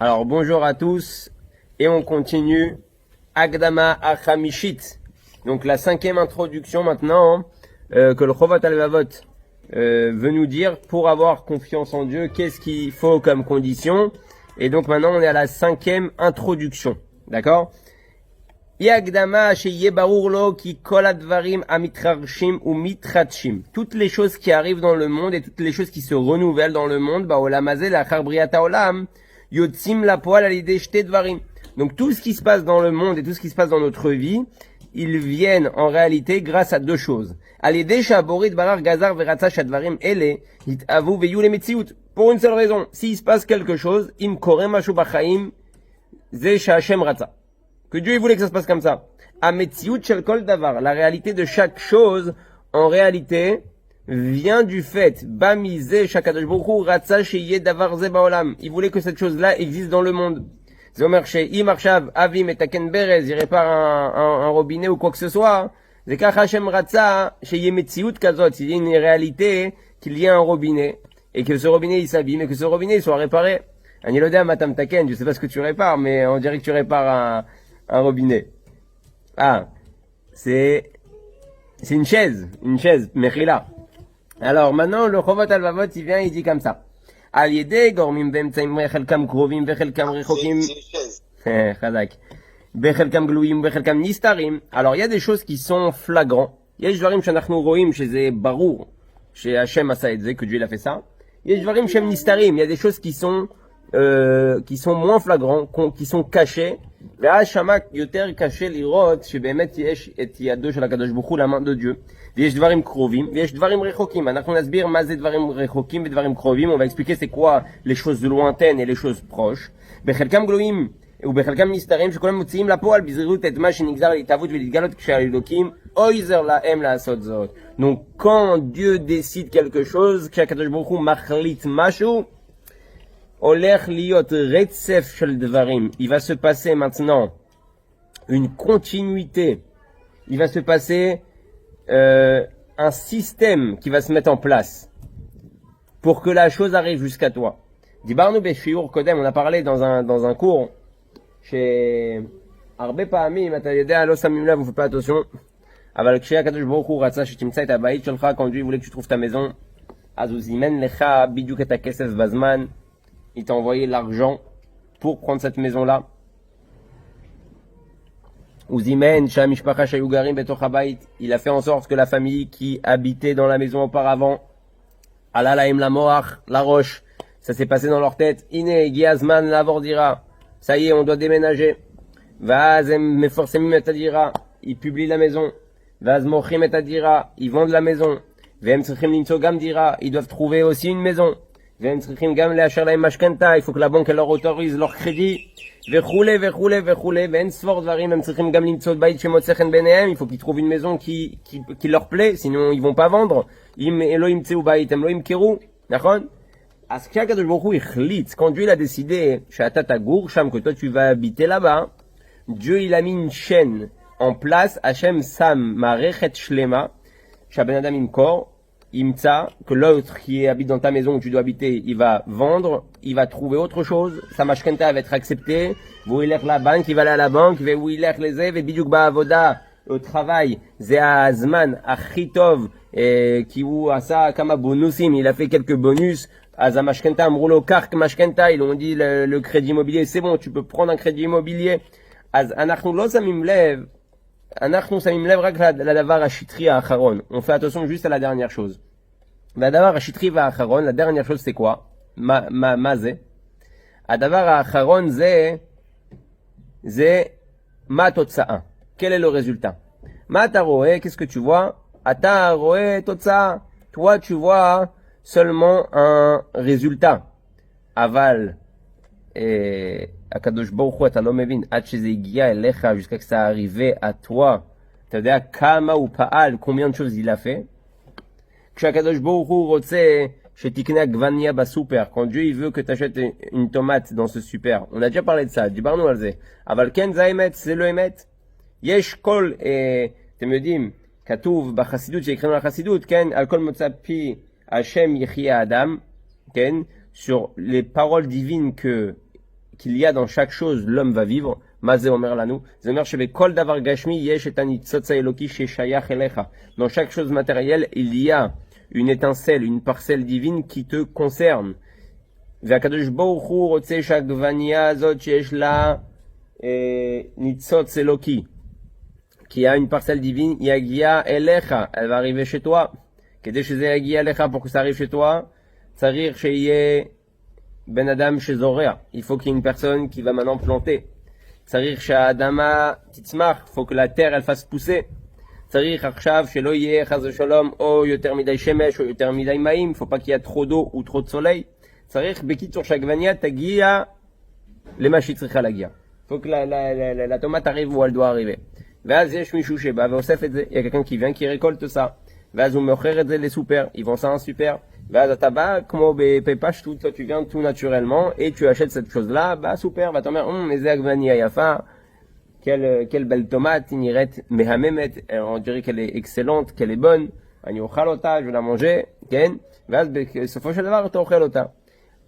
Alors bonjour à tous et on continue Akdama Achamishit. Donc la cinquième introduction maintenant que le Chovat Alvavot veut nous dire pour avoir confiance en Dieu, qu'est-ce qu'il faut comme condition. Et donc maintenant on est à la cinquième introduction, d'accord? Yagdama sheye barur lo ki kol advarim amitrarshim ou mitratshim. Toutes les choses qui arrivent dans le monde et toutes les choses qui se renouvellent dans le monde, bah olam hazeh lachar briata olam yotzim la poal alidei shte dvarim. Donc tout ce qui se passe dans le monde et tout ce qui se passe dans notre vie, ils viennent en réalité grâce à deux choses. Alidei shaborit barar gazar veratza shadvarim ele hitavu veyu lemetziut. Pour une seule raison, s'il se passe quelque chose, im korem mashu bachaim ze sha'Hashem ratza. Que Dieu voulait que ça se passe comme ça. Ametziut shel kol davar, la réalité de chaque chose, en réalité, vient du fait, bamizé shakadosh baruch hu ratza sheyeh davar ze baolam. Il voulait que cette chose-là existe dans le monde. Zomer she'im arshav avim etaken berez, il répare un robinet ou quoi que ce soit. Zekach Hashem ratza sheyeh metziut kazot, il y a une réalité qu'il y a un robinet, et que ce robinet il s'abîme, et que ce robinet il soit réparé. Ani lodea matam taken, je sais pas ce que tu répares, mais on dirait que tu répares un robinet. Ah, c'est une chaise, mechila. Alors maintenant, le Chovot Alvavot, il vient, il dit comme ça. Al yedei gormim be'emtzaim bechelkam krovim bechelkam rechokim. Chazak. Bechelkam gluim bechelkam nistarim. Alors il y a des choses qui sont flagrants. Il y a des dvarim shenachnu roim chez barur, chez Hashem asa et ze, que Dieu il a fait ça. Il y a des dvarim shem nistarim. Il y a des choses qui sont moins flagrants, qui sont cachés. ואז שמה יותר קשה לראות שבאמת יש את ידו של הקדוש ברוך הוא, la main de Dieu. ויש דברים קרובים ויש דברים רחוקים. אנחנו נסביר מה זה דברים רחוקים ודברים קרובים. On va expliquer c'est quoi les choses lointaines et les choses proches. בחלקם גלויים ובחלקם נסתרים שכולם מוציאים לפועל בזריזות את מה שנגזר להתהוות ולהתגלות כשהאלוקים עוזר להם לעשות זאת. Donc quand Dieu décide quelque chose, כשהקדוש ברוך הוא מחליט משהו, Olech liot retzef shel dvarim. Il va se passer maintenant une continuité. Il va se passer un système qui va se mettre en place pour que la chose arrive jusqu'à toi. Dibarnu beshiur kodem, on a parlé dans un cours chez Arbe Pa'amim, אתה יודע, לא שמים לב, vous faites pas attention. אבל כשהקדוש ברוך הוא רצה שתמצא את הבית שלך, quand Dieu voulait que tu trouves ta maison, אז הוא זימן לך בדיוק את הכסף בזמן. Il t'a envoyé l'argent pour prendre cette maison-là. Il a fait en sorte que la famille qui habitait dans la maison auparavant, la roche, ça s'est passé dans leur tête. Ine, Giazman, Lavordira. Ça y est, on doit déménager. Vazem, Meforsemim et Adira. Ils publient la maison. Vaz Mochim et Adira. Ils vendent la maison. Vem Tsrichim Limtso Gam Dira. Ils doivent trouver aussi une maison. Il faut que la banque leur autorise leur crédit. Il faut qu'ils trouvent une maison qui leur plaît, sinon ils vont pas vendre. Quand Dieu il a décidé que toi tu vas habiter là-bas, Dieu il a mis une chaîne en place. Hashem Sam Marechet Shlema Shaben Adam Imkor Imtsa, que l'autre qui habite dans ta maison où tu dois habiter, il va vendre, il va trouver autre chose, sa mashkenta va être acceptée, vous il la banque, il va aller à la banque, vous il les ev, et biduk ba'avoda, au travail, ze azman, achitov, qui ou a ça, kama bonusim, il a fait quelques bonus, az mashkenta, amroulo kark mashkenta, ils ont dit le crédit immobilier, c'est bon, tu peux prendre un crédit immobilier, az anachnu lo samim lev, on fait attention juste à la dernière chose. La dernière chose c'est quoi? Mazé. Quel est le résultat? Qu'est-ce que tu vois? Toi tu vois seulement un résultat. Aval. Akadosh Baruch Hu, אתה לא מבין, עד שזה הגיע אליך, jusqu'à que ça arrivait à toi, אתה יודע כמה הוא פעל, combien de choses il a fait. כשהקדוש ברוך הוא רוצה שתקנה עגבנייה בסופר, quand Dieu il veut que tu achètes une tomate dans ce super, on a déjà parlé de ça, דיברנו על זה, אבל כן זה האמת, זה לא אמת. יש כל, אתם יודעים, כתוב בחסידות, שהקראנו לחסידות, כן, על כל מוצא פי השם יחיה האדם, כן, sur les paroles divines qu'il y a dans chaque chose, l'homme va vivre. Mazé Omer Lanou. C'est Omer Shebe Kol Davar Gashmi Yesh et Anitzotza Eloki Sheshayach Elecha. Dans chaque chose matérielle, il y a une étincelle, une parcelle divine qui te concerne. והקדוש ברוך הוא רוצה שהגווניה הזאת שיש לה ניצוץ אלוקי, qui a une parcelle divine, יגיע אליך, elle va arriver chez toi. כדי שזה יגיע אליך, pour que ça arrive chez toi, צריך שיהיה בן אדם שזורע. Il faut qu'il y ait une personne qui va maintenant planter. צריך שהאדמה תצמח, il faut que la terre elle fasse pousser. צריך עכשיו שלא יהיה חס ושלום או יותר מדי שמש או יותר מדי מים, il faut pas qu'il y ait trop d'eau ou trop de soleil. צריך בקיצור שהגווניה תגיע למה שהיא צריכה להגיע. il faut que la tomate arrive où elle doit arriver. ואז יש מישהו שבא ואוסף את זה, il y a quelqu'un qui vient qui récolte ça. ואז הוא מוכר את זה לסופר, ils vendent ça en super. ואז אתה בא כמו בפש, toi tu viens tout naturellement et tu achètes cette chose là, bah super, ואתה אומר, איזה עגבנייה יפה, quelle belle tomate, היא נראית מהממת, on dirait qu'elle est excellente, qu'elle est bonne, אני אוכל אותה, je vais la manger, כן? ואז בסופו של דבר אתה אוכל אותה.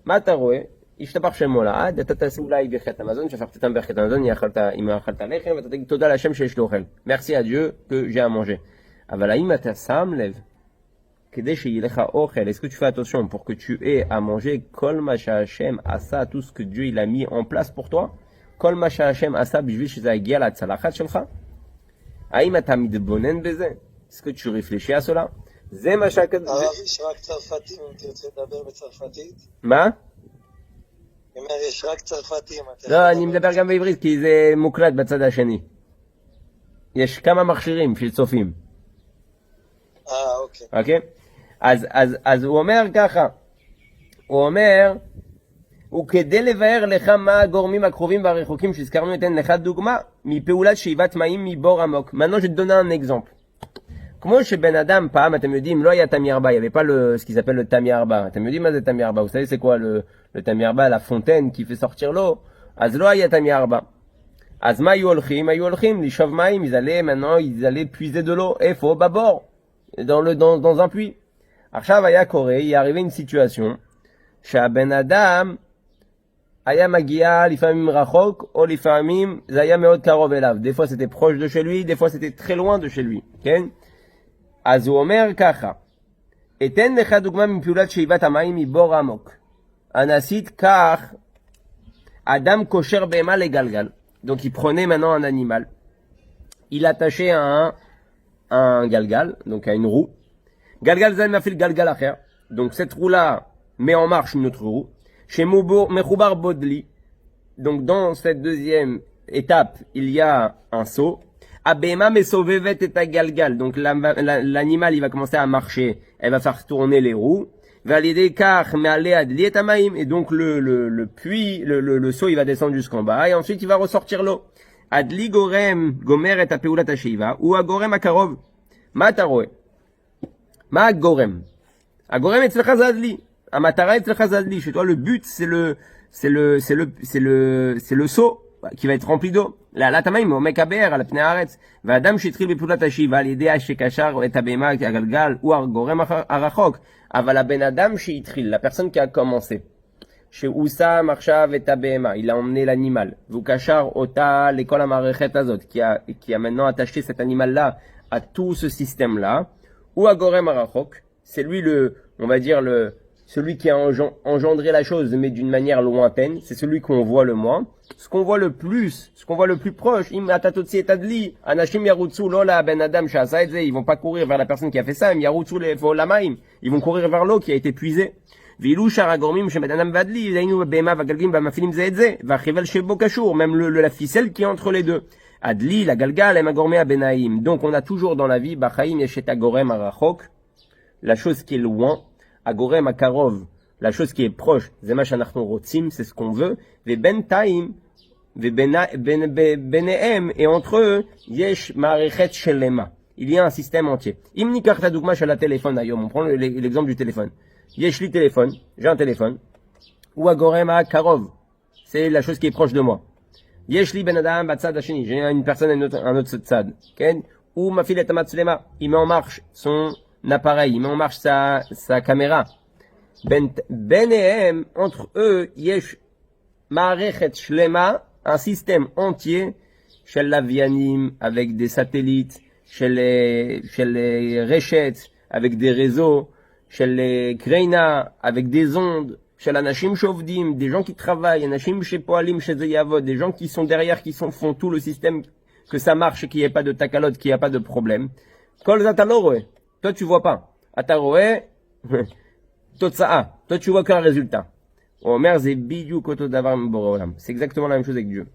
מה אתה רואה? השתבח שמו לעד, אתה תעשה אולי ברכת המזון, שפכת אותם ברכת המזון, אם אכלת לחם, ואתה תגיד תודה להשם שיש לו אוכל. merci à Dieu que j'ai à manger. אבל האם אתה שם לב, כדי שיהיה לך אוכל, est-ce que tu fais attention pour que tu aies à manger כל מה שהשם עשה, tout ce que Dieu il a mis en place pour toi, כל מה שהשם עשה בשביל שזה יגיע לצלחת שלך? האם אתה מתבונן בזה? est-ce que tu réfléchis à cela? זה מה שהקדוש... הרב, יש רק צרפתים, אם תרצה לדבר בצרפתית? מה? אני אומר, יש רק צרפתים. לא, אני מדבר גם בעברית, כי זה מוקלט בצד השני. יש כמה מכשירים של צופים. אוקיי. אוקיי? אז הוא אומר ככה, הוא אומר, וכדי לבאר לך מה הגורמים הקרובים והרחוקים שהזכרנו, ניתן לך דוגמה מפעולת שאיבת מים מבור עמוק. maintenant je te donne un exemple. כמו שבן אדם פעם, אתם יודעים, לא היה תמי ארבע, il n'y avait pas ce qui s'appelle le תמי ארבע. אתם יודעים מה זה תמי ארבע? Vous savez c'est quoi le תמי ארבע, la fontaine qui fait sortir l'eau? אז לא היה תמי ארבע. אז מה היו הולכים? היו הולכים לשאוב מים, ils allaient puiser de l'eau. איפה? בבור. dans un puits. עכשיו היה קורה, il est arrivé une situation, שהבן אדם היה מגיע לפעמים רחוק, או לפעמים זה היה מאוד קרוב אליו. des fois c'était proche de chez lui, des fois c'était très loin de chez lui. כן? אז הוא אומר ככה, אתן לך דוגמה מפעולת שאיבת המים מבור עמוק. הנעשית כך, אדם קושר בהמה לגלגל. Donc il prenait maintenant un animal, il attachait un galgal, donc à une roue. galgal זה מפעיל גלגל אחר. donc cette roue là met en marche une autre roue. chez מחובר בודלי, donc dans cette deuxième étape il y a un seau. הבהמה מסובבת את הגלגל, donc l'animal il va commencer à marcher, elle va faire tourner les roues, ועל ידי כך מעלה הדלי את המים, et donc le puits, le seau il va descendre jusqu'en bas, et ensuite il va ressortir l'eau. הדלי גומר את הפעולת השאיבה, הוא הגורם הקרוב. מה אתה רואה? מה הגורם? הגורם אצלך זה הדלי, המטרה אצלך זה הדלי, chez toi le but c'est le seau qui va être rempli d'eau. לעלת המים מעומק הבאר על פני הארץ, והאדם שהתחיל בפעולת השאיבה על ידי שקשר את הבהמה הגלגל הוא הגורם הרחוק, אבל הבן אדם שהתחיל, la personne qui a commencé, שהוא שם עכשיו את הבהמה, il a emmené l'animal, והוא קשר אותה לכל המערכת הזאת, qui a maintenant attaché cet animal là à tout ce système là, הוא הגורם הרחוק, c'est lui on va dire celui qui a engendré la chose, mais d'une manière lointaine, c'est celui qu'on voit le moins. Ce qu'on voit le plus proche, ils vont pas courir vers la personne qui a fait ça, ils vont courir vers l'eau qui a été puisée. Même la ficelle qui est entre les deux. Adli, la galgal, et magormé à benaïm. Donc on a toujours dans la vie, bachaim yeshet agorem arachok, la chose qui est loin, agorem akarov, la chose qui est proche, zema shanachnu rotzim, c'est ce qu'on veut, ve bentaim, ve benehem, et entre eux, yesh marichet shelema. Il y a un système entier. Im nikach ta dougma shel téléphone ayom, on prend l'exemple du téléphone. Yesh li téléphone, j'ai un téléphone, ou agorem akarov, c'est la chose qui est proche de moi. יש לי בן אדם בצד השני, j'ai une personne un autre צד, כן? הוא מפעיל את המצלמה, il met en marche son appareil, il met en marche sa caméra. ביניהם, entre eux, יש Ma'arechet Shlema, un système entier, chez l'Avianim, avec des satellites, chez les Reshet, avec des réseaux, chez les Kreina, avec des ondes, chez l'Anashim Shovdim, des gens qui travaillent, Anashim chez Poalim, chez Zeyavod, des gens qui sont derrière, font tout le système, que ça marche, qu'il n'y ait pas de takalot, qu'il n'y a pas de problème. Kol Zataloroe, toi tu vois pas. Ataroe, Totsa'a, toi tu vois qu'un résultat. Omer Zebidu Koto Davar Mborolam. C'est exactement la même chose avec Dieu.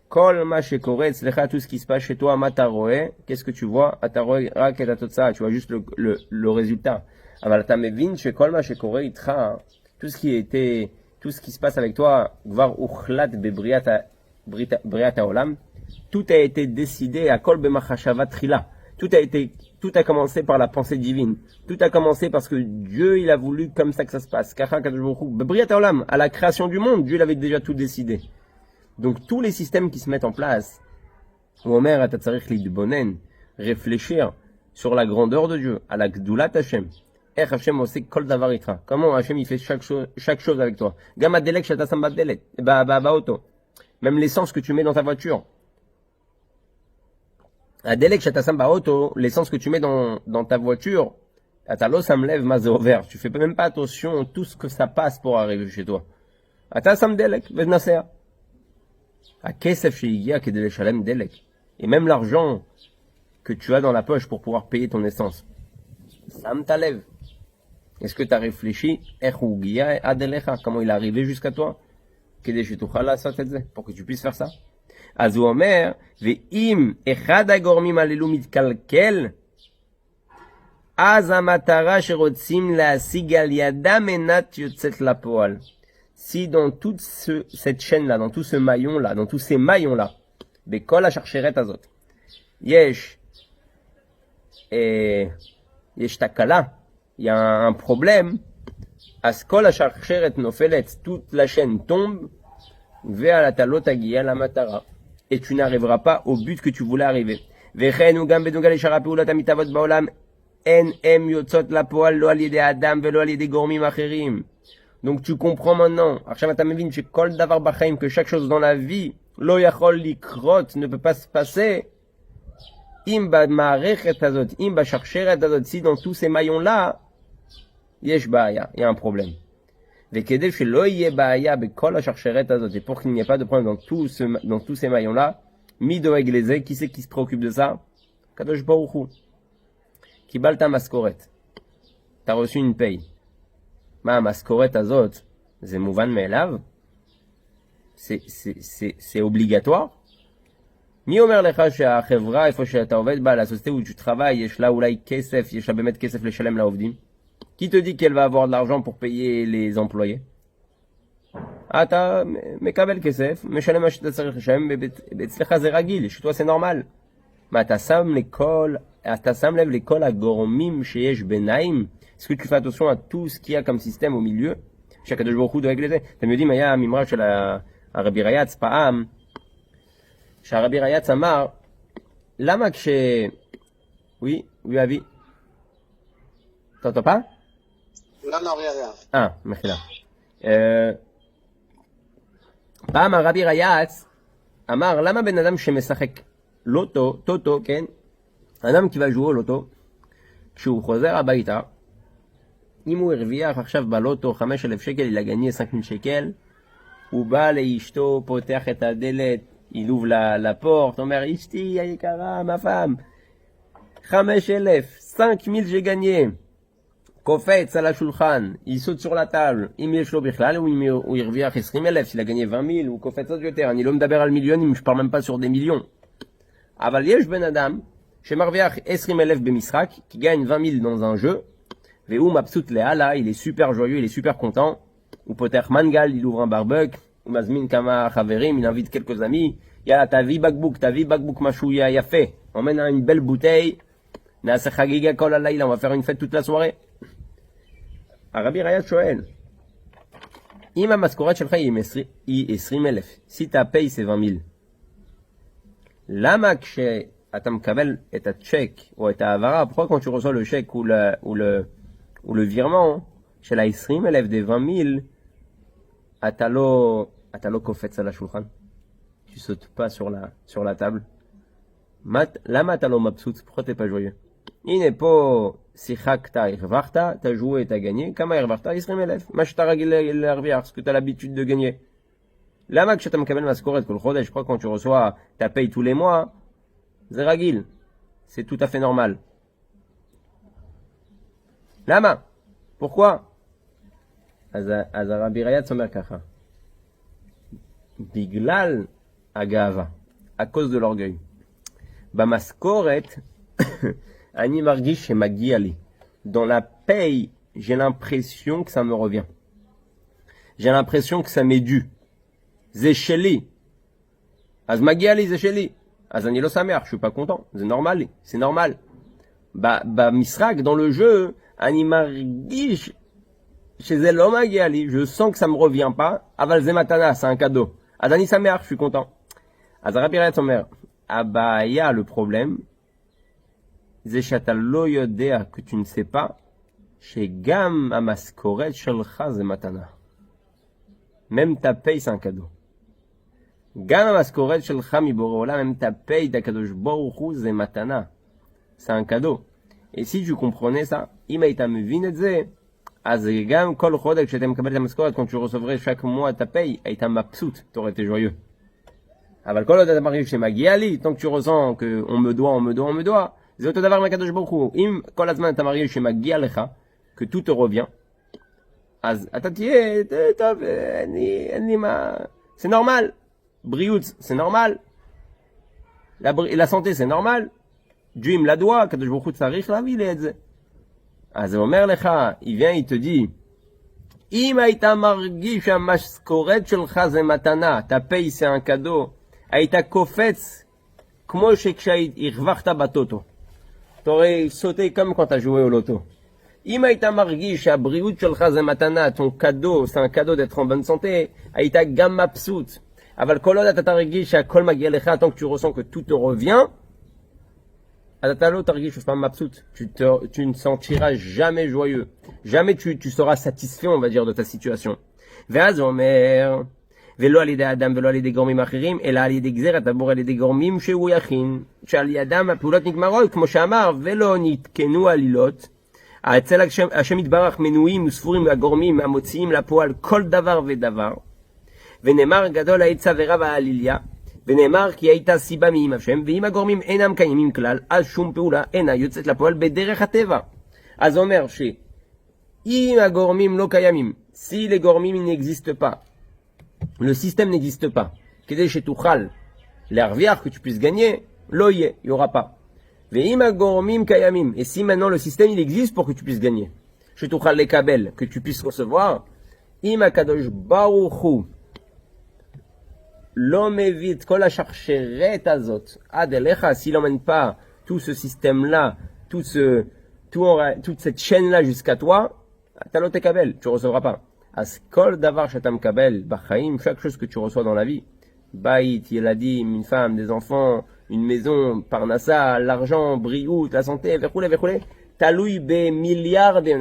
Kol Ma Shekore, tout ce qui se passe chez toi, Mataroe, qu'est-ce que tu vois? Ataroe, Rak et Totsa'a, tu vois juste le résultat. Aval Tamevin, Shekol Ma Shekore, Itra, tout ce qui se passe avec toi, Gvar Uchlat Bebriata Olam, tout a été décidé à Kol Bemachashava Trila. Tout a commencé par la pensée divine. Tout a commencé parce que Dieu, il a voulu comme ça que ça se passe. Bebriata Olam, à la création du monde, Dieu l'avait déjà tout décidé. Donc tous les systèmes qui se mettent en place, Omer Atatzarich Lidbonen, réfléchir sur la grandeur de Dieu, à la Gdulat Hashem. Hashem osé kol davar itra. Comment Hashem il fait chaque chose avec toi. Gama delek shatasam badelet. Auto. Même l'essence que tu mets dans ta voiture. Adelek shatasam auto, l'essence que tu mets dans ta voiture. Atalo ça me lève mazo vert. Tu fais même pas attention à tout ce que ça passe pour arriver chez toi. Atasam delek venaser. A kesef sheigia kedele shalem delek. Et même l'argent que tu as dans la poche pour pouvoir payer ton essence. Sam t'alève. Est-ce que tu as réfléchi comment il est arrivé jusqu'à toi pour que tu puisses faire ça? Azu Omer, ve'im echad hagormim alelu mitkalkel, az hamatara sherotzim להשיג על ידה מנת יוצאת לפועל. Si dans toute cette chaîne-là, dans tout ce maillon-là, dans tous ces maillons-là, בכל השרשרת הזאת, יש תקלה, il y a un problème, Askol השרשרת נופלת, toute la chaîne tombe, ve'al אתה תגיע למטרה, et tu n'arriveras pas au but que tu voulais arriver. וכן הוא גם בנוגע לשאר הפעולות המתהוות בעולם, אין הם יוצאות לפועל לא על ידי האדם ולא על ידי גורמים אחרים. Donc tu comprends maintenant, עכשיו אתה מבין שכל דבר בחיים, que chaque chose dans la vie, לא יכול לקרות, ne peut pas se passer, אם במערכת הזאת, אם בשרשרת הזאת, si dans tous ces maillons-là, יש בעיה, il y a un problème. וכדי שלא יהיה בעיה בכל השרשרת הזאת, et pour qu'il n'y ait pas de problème dans tous ces maillons-là, מי דואג לזה? Qui c'est qui se préoccupe de ça? קדוש ברוך הוא. קיבלת משכורת. אתה reçu une paye. מה המשכורת הזאת? זה מובן מאליו? c'est obligatoire? מי אומר לך שהחברה, איפה שאתה עובד בה, la société où tu travailles, יש לה אולי כסף, יש לה באמת כסף לשלם לעובדים? Qui te dit qu'elle va avoir de l'argent pour payer les employés? אתה מקבל כסף, משלם מה שאתה צריך לשלם, אצלך זה רגיל, chez toi c'est normal. מה, אתה שם לב לכל הגורמים שיש ביניים? Est-ce que tu fais attention à tout ce qu'il y a comme système au milieu? שהקדוש ברוך הוא דואג לזה. אתם יודעים, היה הממרה של הרבי רייץ פעם, שהרבי רייץ אמר, למה oui, אבי. t'entends pas? לא, rien. מחילה. פעם הרבי רייץ אמר, למה בן אדם שמשחק טוטו, כן? אדם qui va jouer au loto, כשהוא חוזר הביתה, אם הוא הרוויח עכשיו בלוטו 5,000 שקל, il a gagné 5,000 שקל, הוא בא לאשתו, פותח את הדלת, il ouvre la porte, אומר, אשתי היקרה, ma femme, 5,000, 5,000 j'ai gagné. קופץ על השולחן, il saute sur la table, אם יש לו בכלל, ou הוא הרוויח 20,000, s'il a gagné 20,000, הוא קופץ עוד יותר, אני לא מדבר על מיליונים, je parle même pas sur des millions. אבל יש בן אדם, שמרוויח 20,000 במשחק, qui gagne 20,000 dans un jeu, והוא מבסוט לאללה, il est super joyeux, il est super content, הוא פותח מנגל, il ouvre un barbecue, הוא מזמין כמה חברים, il invite quelques amis, יאללה, תביא בקבוק משהו יפה, on mène une belle bouteille, נעשה חגיגה כל הלילה, on va faire une fête toute la soirée. הרבי רייץ שואל, אם המשכורת שלך היא 20,000, si ta paye c'est 20,000, למה כשאתה מקבל את הצ'ק או את העברה, pourquoi quand tu reçois le chèque ou le virement של ה-20,000 des 20,000, אתה לא Atalo kofetz ala shulchan. Tu sautes pas sur la table. Lama atalo mabsout. Pourquoi t'es pas joyeux? Il n'est pas sichakta irvarta, t'as joué, t'as gagné. Kama irvarta, isrim elef. Mashta ragil l'arviar, ce que t'as l'habitude de gagner. Lama que t'as mkabel maskoret kol chodesh, je crois quand tu reçois ta paye tous les mois, zeragil. C'est tout à fait normal. Lama. Pourquoi? Rabbi Rayat Somer Kacha. Biglal Agava. À cause de l'orgueil. Bamaskoret, Ani Margish et Magiali. Dans la paye, j'ai l'impression que ça me revient. J'ai l'impression que ça m'est dû. Zesheli. Az Magiali, Zesheli. Az Anilo Samer, je suis pas content. C'est normal. C'est normal. Misrak, dans le jeu, Ani Margish. Chez l'homme Magiali, je sens que ça me revient pas. Aval Zematana, c'est un cadeau. Adani Samer, je suis content. Azarabiret Somer. Abaya, le problème. Zeshata lo yodea, que tu ne sais pas. Chez Gam Amaskoret Shelcha Zematana. Même ta paye, c'est un cadeau. Gam Amaskoret Shelcha Miborola, même ta paye d'Akadosh Baruchu Zematana. C'est un cadeau. Et si tu comprenais ça, Imaïta Mevinetze. Azegam kol chodek shetem kabel ta maskoret, quand tu recevrais chaque mois ta paye, aïta mapsout, t'aurais été joyeux. Aval kol odat mariv chez Magiali, tant que tu ressens que on me doit. Zéoto davar makadosh boku. Im kol azman ta mariv chez Magialecha, que tout te revient. Az atatie, c'est normal. Briout, c'est normal. La santé, c'est normal. Dieu me la doit, kadosh boku tsarich la vie les. Az Omer Lecha, il vient, il te dit, Im aïta margish amaskoret shelcha zematana, ta paye c'est un cadeau, aïta kofetz, kmo shekshaïd irvarta batoto. T'aurais sauté comme quand t'as joué au loto. Im aïta margish abriut shelcha zematana, ton cadeau, c'est un cadeau d'être en bonne santé, aïta gamma psout. Aval kolod atatargish kol magia lecha, tant que tu ressens que tout te revient, tu ne sentiras jamais joyeux. Jamais tu seras satisfait, on va dire, de ta situation. V'az omer, velo alide adam, velo alide gormim achirim, ela alide gzeret abor alide gormim shehu yachin. Shal yadam הפעולות נגמרות, כמו שאמר, ולא נתקנו עלילות. אצל השם יתברך מנויים וספורים הגורמים המוציאים לפועל כל דבר ודבר. ונאמר גדול העצה ורב העליליה. ונאמר כי הייתה סיבה מעם השם, ואם הגורמים אינם קיימים כלל, אז שום פעולה אינה יוצאת לפועל בדרך הטבע. אז אומר שאם הגורמים לא קיימים, si les gormim n'existent pas, le système n'existe pas, כדי שתוכל להרוויח, que tu puisses gagner, לא יהיה, il n'y aura pas. ואם הגורמים קיימים, et si maintenant le système il existe pour que tu puisses gagner, שתוכל לקבל, que tu puisses recevoir, אם הקדוש ברוך הוא l'homme évite kol hacharcheret azot ad elecha, s'il n'emmène pas tout ce système-là, toute cette chaîne-là jusqu'à toi, t'as l'autre kabel, tu recevras pas. As kol davar shatam kabel bachaim, chaque chose que tu reçois dans la vie, bait, yeladim, une femme, des enfants, une maison, parnassa, l'argent, briout, la santé, verroulé, taloui be milliardim,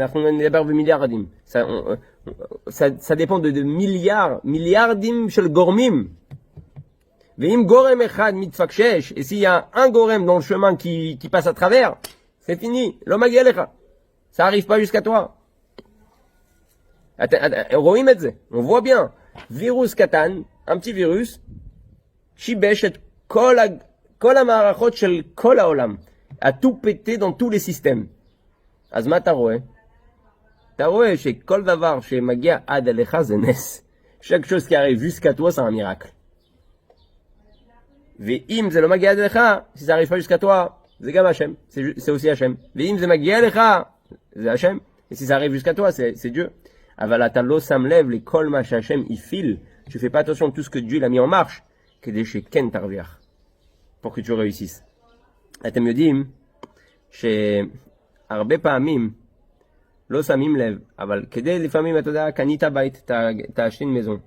ça dépend de milliardim shel gormim. Veim gorem echad mitfakshesh, et s'il y a un gorem dans le chemin qui passe à travers, c'est fini, l'homme agialecha. Ça arrive pas jusqu'à toi. On voit bien. Virus katan, un petit virus, shibesh et kol ha'marachot shel kol ha'olam, a tout pété dans tous les systèmes. Azma taroé. Taroé, chez kol davar, chez magia ad alecha zenes. Chaque chose qui arrive jusqu'à toi, c'est un miracle. Ve'im ze lo magia alecha, si ça arrive pas jusqu'à toi, c'est gam Hashem, c'est aussi Hashem. Ve'im ze magia alecha, c'est Hashem, et si ça arrive jusqu'à toi, c'est Dieu. Aval ata lo sam lev les kol ma Hashem il file, tu fais pas attention à tout ce que Dieu l'a mis en marche, que des chez ken tarviach, pour que tu réussisses. Atem yodim, chez arbe pa'amim, lo samim lev, aval kede lifamim atoda kanita bait, t'as acheté une maison.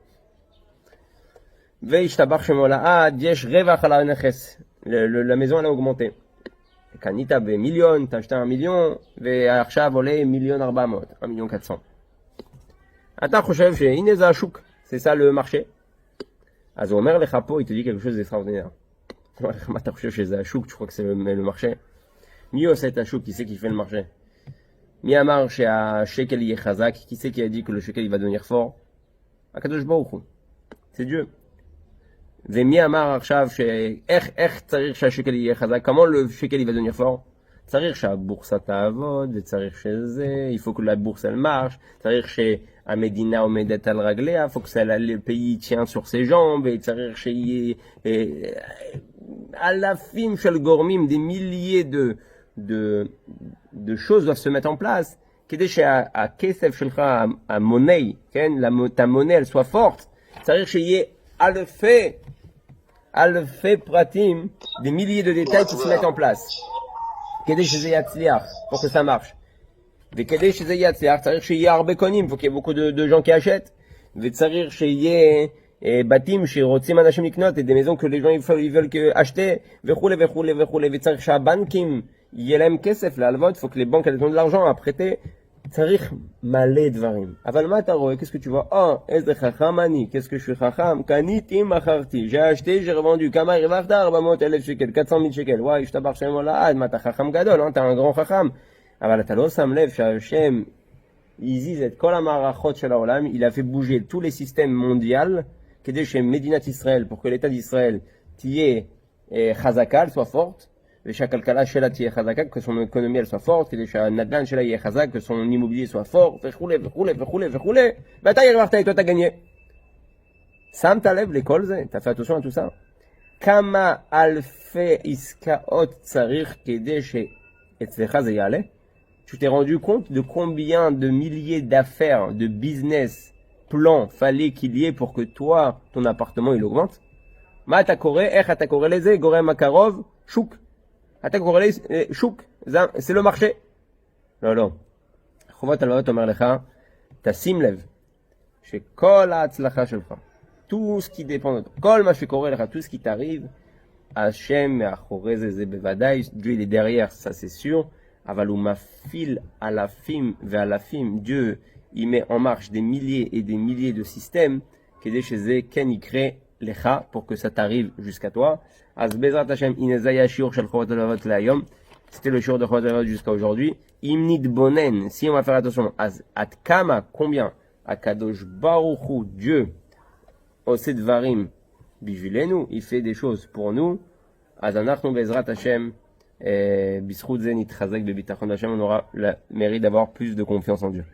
והשתבח שמו לעד, יש רווח על הנכס. La maison elle a augmenté. קנית במיליון, t'as acheté 1 million, ועכשיו עולה 1,400,000, 1,400,000. אתה חושב שהנה זה השוק, c'est ça le marché. אז הוא אומר לך פה, il te dit quelque chose d'extraordinaire. מה אתה חושב שזה השוק? Tu crois que c'est le marché? מי עושה את השוק? Qui c'est qui fait le marché? מי אמר שהשקל יהיה חזק? Qui c'est qui a dit que le shekel va devenir fort? הקדוש ברוך הוא. C'est Dieu. ומי אמר עכשיו איך צריך שהשקל יהיה חזק? comment le shekel va devenir fort? צריך שהבורסה תעבוד, וצריך שזה, il faut que la bourse elle marche, צריך שהמדינה עומדת על רגליה, faut que le pays tient sur ses jambes, וצריך שיהיה אלפים של גורמים, des milliers de choses doivent se mettre en place, כדי שהכסף שלך, המוני, כן, ta monnaie elle soit forte, צריך שיהיה אלפי פרטים, des milliers de détails qui se mettent en place. כדי שזה יצליח, pour que ça marche. וכדי שזה יצליח, צריך שיהיה הרבה קונים, faut qu'il y ait beaucoup de gens qui achètent. וצריך שיהיה בתים שרוצים אנשים לקנות, et des maisons que les gens ils veulent acheter, וכולי וכולי וכולי. וצריך שהבנקים יהיה להם כסף להלוות, faut que les banques elles ont de l'argent à prêter. צריך מלא דברים. אבל מה אתה רואה? qu'est-ce que tu vois? איזה חכם אני, qu'est-ce que je suis חכם? קניתי, מכרתי, j'ai acheté, j'ai revendu. כמה הרווחת? 400,000 שקל, 400,000 שקל. וואי, השתבח שם הולד, מה אתה חכם גדול, אתה un grand חכם. אבל אתה לא שם לב שהשם הזיז את כל המערכות של העולם, il a fait bouger tous les systèmes mondiaux, כדי שמדינת ישראל, pour que l'état d'Israël תהיה חזקה, soit forte, ושהכלכלה שלה תהיה חזקה, que son économie elle soit forte, כדי שהנדל"ן שלה יהיה חזק, que son immobilier soit fort, וכולי וכולי וכולי וכולי, ואתה הרווחת איתו, אתה גניה. שמת לב לכל זה? אתה fait attention à tout ça? כמה אלפי עסקאות צריך כדי שאצלך זה יעלה? Tu t'es rendu compte de combien de milliers d'affaires, de business, plans fallait qu'il y ait pour que toi, ton appartement il augmente? מה אתה קורא? איך אתה קורא לזה? גורם הקרוב? שוק. אתה קורא לי שוק, זה לא מרשה. לא. חובת הלוות אומר לך, תשים לב, שכל ההצלחה שלך, tout ce qui dépend de toi, כל מה שקורה לך, tout ce qui t'arrive, השם מאחורי זה בוודאי, Dieu il est derrière, ça c'est sûr, אבל הוא מפעיל אלפים ואלפים, Dieu il met en marche des milliers et des milliers de systèmes, כדי שזה כן יקרה לך, pour que ça t'arrive jusqu'à toi. אז בעזרת השם, הנה זה היה השיעור של חובת הלבבות להיום. C'était le שיעור de חובת הלבבות jusqu'à aujourd'hui. אם נתבונן, si on va faire attention, אז עד כמה, combien, הקדוש ברוך הוא, Dieu, עושה דברים בשבילנו, il fait des choses pour nous, אז אנחנו בעזרת השם, בזכות זה נתחזק בביטחון השם, on aura le mérite d'avoir plus de confiance en Dieu.